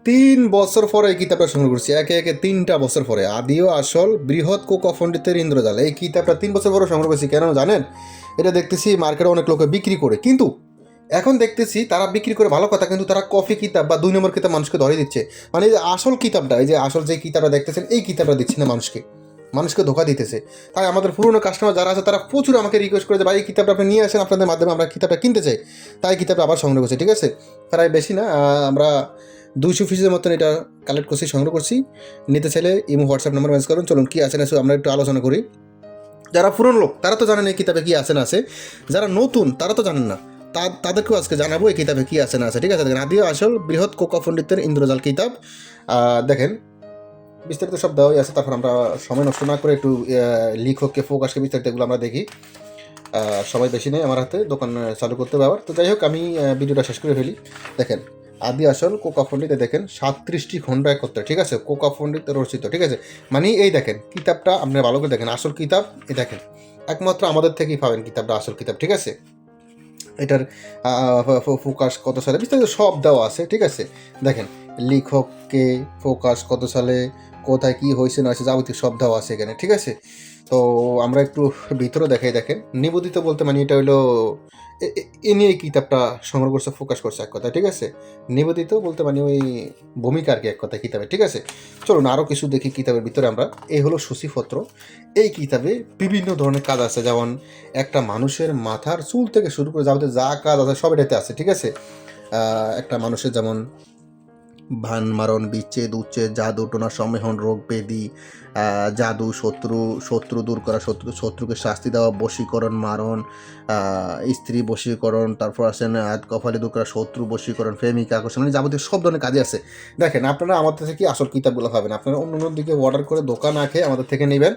3 বছর পরে এই কিতাবটা সংগ্রহ করছি, একে একে 3টা বছর পরে। আদিও আসল বৃহৎ কোকা পণ্ডিতের ইন্দ্রজাল, এই কিতাবটা 3 বছর পরে সংগ্রহ করছি। কেন জানেন? এটা দেখতেছি মার্কেটে অনেক লোকে বিক্রি করে, কিন্তু এখন দেখতেছি তারা বিক্রি করে ভালো কথা, কিন্তু তারা কফি কিতাব বা 2 নম্বর কিতাব মানুষকে ধরে দিচ্ছে। মানে এই যে আসল কিতাবটা, এই যে আসল যে কিতাবটা দেখতেছেন, এই কিতাবটা দিচ্ছে না মানুষকে ধোকা দিতেছে। তাই আমাদের পুরনো কাস্টমার যারা আছে তারা প্রচুর আমাকে রিকোয়েস্ট করে যে ভাই এই কিতাবটা আপনি নিয়ে আসেন, আপনাদের মাধ্যমে আমরা কিতাবটা কিনতে চাই। তাই কিতাবটা আবার সংগ্রহ করছি, ঠিক আছে? প্রায় বেশি না, আমরা 200 পিসের মতন এটা কালেক্ট করছি, সংগ্রহ করছি। নিতে চাইলে ইমো হোয়াটসঅ্যাপ নাম্বার মেসেজ করুন। চলুন কী আছে না আছে আমরা একটু আলোচনা করি। যারা পুরনো লোক তারা তো জানেন এই কিতাবে কী আছে না আছে, যারা নতুন তারা তো জানেন না, তাদেরকেও আজকে জানাবো এই কিতাবে কী আছে না আছে, ঠিক আছে? দেখেন, আদিও আসল বৃহৎ কোকা পণ্ডিতের ইন্দ্রজাল কিতাব। দেখেন, বিস্তারিত সব দেওয়াই আছে। তারপর আমরা সময় নষ্ট না করে একটু লেখককে, ফোকাসকে, বিস্তারিত এগুলো আমরা দেখি। সময় বেশি নেই আমার হাতে, দোকান চালু করতে হবে আবার। তো যাই হোক, আমি ভিডিওটা শেষ করে ফেলি। দেখেন, আদি আসল কোকা পণ্ডিতে দেখেন 37টি খণ্ড একত্রে, ঠিক আছে? কোকা পণ্ডিত রচিত, ঠিক আছে? মানে এই দেখেন কিতাবটা আপনি ভালো করে দেখেন, আসল কিতাব এই দেখেন, একমাত্র আমাদের থেকেই পাবেন কিতাবটা, আসল কিতাব, ঠিক আছে? এটার ফোকাস কত সালে, বিস্তারিত সব দেওয়া আছে, ঠিক আছে? দেখেন, লেখককে, ফোকাস কত সালে, কোথায় কী হয়েছে না হয়েছে, যাবতীয় সব দেওয়া আছে এখানে, ঠিক আছে? তো আমরা একটু ভিতরে দেখাই। দেখেন, নিবেদিত বলতে মানে এটা হলো এ নিয়ে এই কিতাবটা সংগ্রহ করছে, ফোকাস করছে এক কথা, ঠিক আছে? নিবেদিত বলতে মানে ওই ভূমিকা আর কি, এক কথা কিতাবে, ঠিক আছে? চলুন আরও কিছু দেখি কিতাবের ভিতরে আমরা। এই হলো সূচিপত্র। এই কিতাবে বিভিন্ন ধরনের কাজ আছে, যেমন একটা মানুষের মাথার চুল থেকে শুরু করে যাবতীয় যা কাজ আছে সব এটাতে আছে, ঠিক আছে? একটা মানুষের যেমন ভান মারণ, বিচ্ছেদ, উচ্ছেদ, জাদু টোনা, সম্মেলন, রোগ ব্যাধি, জাদু, শত্রু দূর করা, শত্রুকে শাস্তি দেওয়া, বশীকরণ, মারণ, স্ত্রী বশীকরণ, তারপর আসেন কপালে দূর করা, শত্রু বশীকরণ, প্রেমিক আকর্ষণ, মানে যাবতীয় সব ধরনের কাজে আছে। দেখেন, আপনারা আমাদের থেকে আসল কিতাবগুলো পাবেন, আপনারা অন্য অন্য দিকে অর্ডার করে দোকান না খেয়ে আমাদের থেকে নেবেন।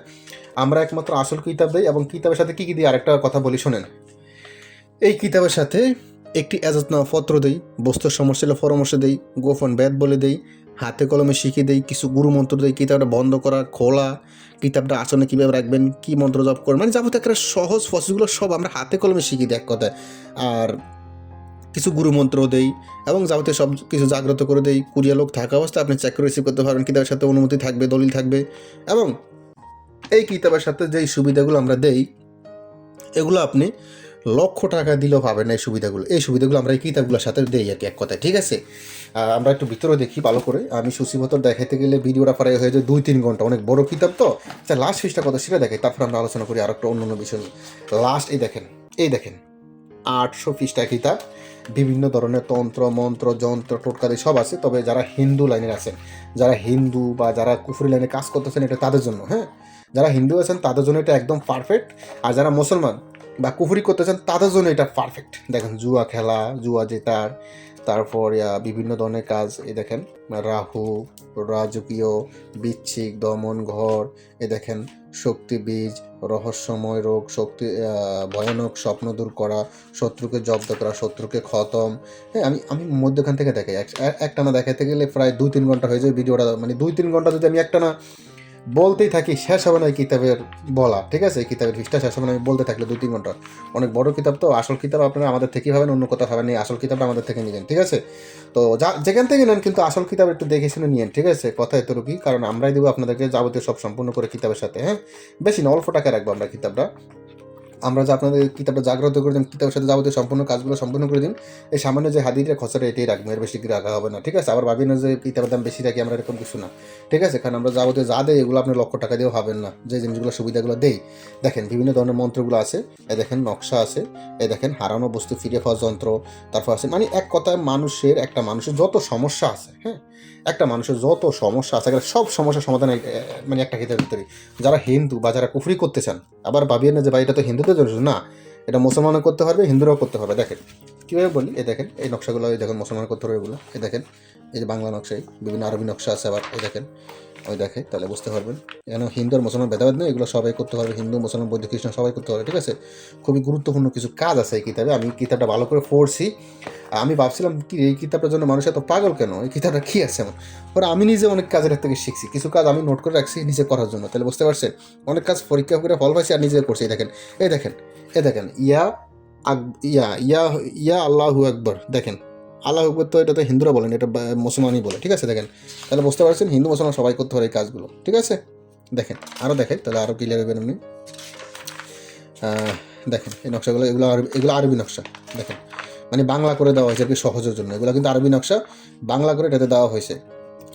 আমরা একমাত্র আসল কিতাব দিই, এবং কিতাবের সাথে কী কী দিই আরেকটা কথা বলি শোনেন। এই কিতাবের সাথে একটি এজাজতনামা পত্র দেই, বস্তুর সমস্যা পরামর্শ দেই, গোপন বেদ বলে দেই, হাতে কলমে শিখিয়ে দেই, কিছু গুরু মন্ত্র দেই, কিতাবটা বন্ধ করা, খোলা, কিতাবটা আসনে কীভাবে রাখবেন, কী মন্ত্র জপ করবেন, মানে যাবতীয় একটা সহজ প্রসেসগুলো সব আমরা হাতে কলমে শিখিয়ে দিই এক কথায়। আর কিছু গুরু মন্ত্র দেই, এবং যাবতীয় সব কিছু জাগ্রত করে দেই। কুরিয়ার লোক থাকা অবস্থায় আপনি চেক করে রিসিভ করতে পারবেন, কিতাবের সাথে অনুমতি থাকবে, দলিল থাকবে। এবং এই কিতাবের সাথে যেই সুবিধাগুলো আমরা দেই, এগুলো আপনি লক্ষ টাকা দিলেও পাবেন না। এই সুবিধাগুলো আমরা এই কিতাবগুলোর সাথে দেই আর কি, এক কথায়, ঠিক আছে? আমরা একটু ভিতরে দেখি ভালো করে। আমি সূচিপত্র দেখাইতে গেলে ভিডিওটা প্রায় হয়ে যায় 2-3 ঘন্টা, অনেক বড় কিতাব তো। আচ্ছা, লাস্ট ফিসটা কত সেটা দেখাই, তারপর আমরা আলোচনা করি আর একটা অন্য অন্য বিষয় নিয়ে। লাস্ট এই দেখেন 800 পৃষ্ঠা কিতাব। বিভিন্ন ধরনের তন্ত্র, মন্ত্র, যন্ত্র, টোটকাদি সব আছে। তবে যারা হিন্দু লাইনের আছেন, যারা হিন্দু বা যারা কুফরি লাইনে কাজ করতেছেন, এটা তাদের জন্য, হ্যাঁ? যারা হিন্দু আছেন তাদের জন্য এটা একদম পারফেক্ট। আর যারা মুসলমান বা কুফরি করতেছেন তাদের জন্য এটা পারফেক্ট। দেখেন, জুয়া খেলা, জুয়া জেতার, তারপর বিভিন্ন ধরনের কাজ। এই দেখেন, রাহু, রাজকীয়, বিচ্ছিক, দমন, ঘর। এ দেখেন, শক্তি বীজ, রহস্যময় রোগ, ভয়ানক স্বপ্ন দূর করা, শত্রুকে জব্দ করা, শত্রুকে খতম। হ্যাঁ, আমি মধ্যখান থেকে দেখাই। একটানা দেখাতে গেলে প্রায় 2-3 ঘন্টা হয়ে যায় ভিডিওটা। মানে 2-3 ঘন্টা যদি আমি একটানা বলতেই থাকি, শেষ হবে না এই কিতাবের বলা, ঠিক আছে? এই কিতাবের পৃষ্ঠা শেষ হবে না আমি বলতে থাকলে 2-3 ঘন্টা। অনেক বড় কিতাব তো। আসল কিতাব আপনারা আমাদের থেকেই পাবেন, অন্য কোথাও পাবেন না। আসল কিতাবটা আমাদের থেকে নিলেন, ঠিক আছে? তো যেখান থেকে নেন কিন্তু আসল কিতাব একটু দেখে শুনে নিয়েন, ঠিক আছে? কথা এতটুকুই, কারণ আমরাই দেবো আপনাদেরকে যাবতীয় সব সম্পূর্ণ করে কিতাবের সাথে, হ্যাঁ? বেশি না, অল্প টাকা রাখবো আমরা কিতাবটা। আমরা যে আপনাদের কিতাবটা জাগ্রত করে দিন, কিতাবের সাথে যাবতীয় সম্পূর্ণ কাজগুলো সম্পূর্ণ করে দিন। এই সামান্য যে হাদিটা খরচাটা এটাই রাখবো, এর বেশি কি রাখা হবে না, ঠিক আছে? আবার ভাবি না যে কিতাবের দাম বেশি রাখি আমরা, এরকম কিছু না, ঠিক আছে? কারণ আমরা যাবতীয় যা দেয় এগুলো আপনি লক্ষ টাকা দিয়েও হবেন না, যে জিনিসগুলো সুবিধাগুলো দেই। দেখেন, বিভিন্ন ধরনের মন্ত্রগুলো আছে। এ দেখেন, নকশা আছে। এ দেখেন, হারানো বস্তু ফিরে পাওয়ার যন্ত্র। তারপর আছে, মানে এক কথায় একটা মানুষের যত সমস্যা আছে, হ্যাঁ, একটা মানুষের যত সমস্যা আছে, সব সমস্যার সমাধান মানে একটা কিতাবের ভিতরে। যারা হিন্দু বা যারা কুফরি করতে চান, আবার ভাবিয়ে না যে ভাই এটা তো হিন্দুদের জন্য না, এটা মুসলমানও করতে পারবে, হিন্দুরাও করতে পারবে। দেখেন কীভাবে বলি, এই দেখেন, এই নকশাগুলো, এই দেখেন মুসলমান করতে পারবে এগুলো। এই দেখেন, এই যে বাংলা নকশায় বিভিন্ন আরবি নকশা আছে আবার। এই দেখেন, ওই দেখে, তাহলে বুঝতে পারবেন। কেন হিন্দু আর মুসলমান ভেদাভেদ নেই, এগুলো সবাই করতে পারবে, হিন্দু, মুসলমান, বৌদ্ধ, খ্রিস্টান সবাই করতে পারবে, ঠিক আছে? খুবই গুরুত্বপূর্ণ কিছু কাজ আছে এই কিতাবে। আমি কিতাবটা ভালো করে পড়ছি। আমি ভাবছিলাম কি এই কিতাবটার জন্য মানুষ এত পাগল কেন, এই কিতাবটা কী আছে এমন? পরে আমি নিজে অনেক কাজের থেকে শিখছি, কিছু কাজ আমি নোট করে রাখছি নিজে করার জন্য, তাহলে বুঝতে পারছেন? অনেক কাজ পরীক্ষা করে ফল পাইছি আর নিজে করছি। এই দেখেন, এই দেখেন, এই দেখেন, ইয়া ইয়া ইয়া ইয়া আল্লাহু আকবর। দেখেন, আল্লাহ আকবর তো এটা তো হিন্দুরা বলেন, এটা মুসলমানই বলে, ঠিক আছে। দেখেন তাহলে বুঝতে পারছেন হিন্দু মুসলমান সবাই করতে পারে এই কাজগুলো, ঠিক আছে। দেখেন আরও দেখাই তাহলে আরও ক্লিয়ার হবেন আপনি। দেখেন এই নকশাগুলো, এগুলো আরবি নকশা। দেখেন মানে বাংলা করে দেওয়া হয়েছে আর কি সহজের জন্য, এগুলো কিন্তু আরবি নকশা বাংলা করে এটাতে দেওয়া হয়েছে।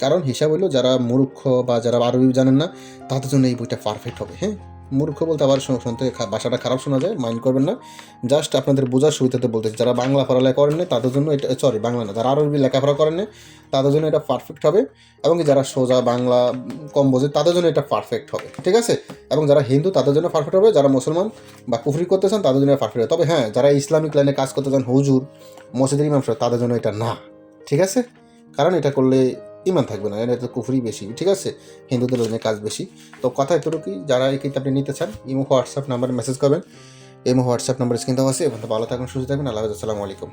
কারণ হিসাব হইলো যারা মূর্খ বা যারা আরবি জানেন না তাদের জন্য এই বইটা পারফেক্ট হবে। হ্যাঁ, মূর্খ বলতে আবার শুনতে ভাষাটা খারাপ শোনা যায়, মাইন্ড করবেন না, জাস্ট আপনাদের বোঝার সুবিধাতে বলতেছি। যারা বাংলা পড়ালেখা করেন না তাদের জন্য এটা, সরি বাংলা না, যারা আরবি লেখাপড়া করেন না তাদের জন্য এটা পারফেক্ট হবে, এবং যারা সোজা বাংলা কম বোঝে তাদের জন্য এটা পারফেক্ট হবে, ঠিক আছে। এবং যারা হিন্দু তাদের জন্য পারফেক্ট হবে, যারা মুসলমান বা কুফরি করতে চান তাদের জন্য পারফেক্ট হবে। তবে হ্যাঁ, যারা ইসলামিক লাইনে কাজ করতে চান, হুজুর মসজিদের ইমাম সাহেব, তাদের জন্য এটা না, ঠিক আছে। কারণ এটা করলে ইমান থাকবে না, এটা তো কুফরি বেশি, ঠিক আছে, হিন্দুদের জন্য কাজ বেশি। তো কথা এতটুকুই, যারা এই কিতাবটি নিতে চান ইমো হোয়াটসঅ্যাপ নাম্বারে মেসেজ করবেন, ইমো হোয়াটসঅ্যাপ নাম্বার স্ক্রিন দেওয়া আছে। এবং ভালো থাকুন, সুস্থ থাকবেন, আল্লাহ হাফেজ, আসসালামু আলাইকুম।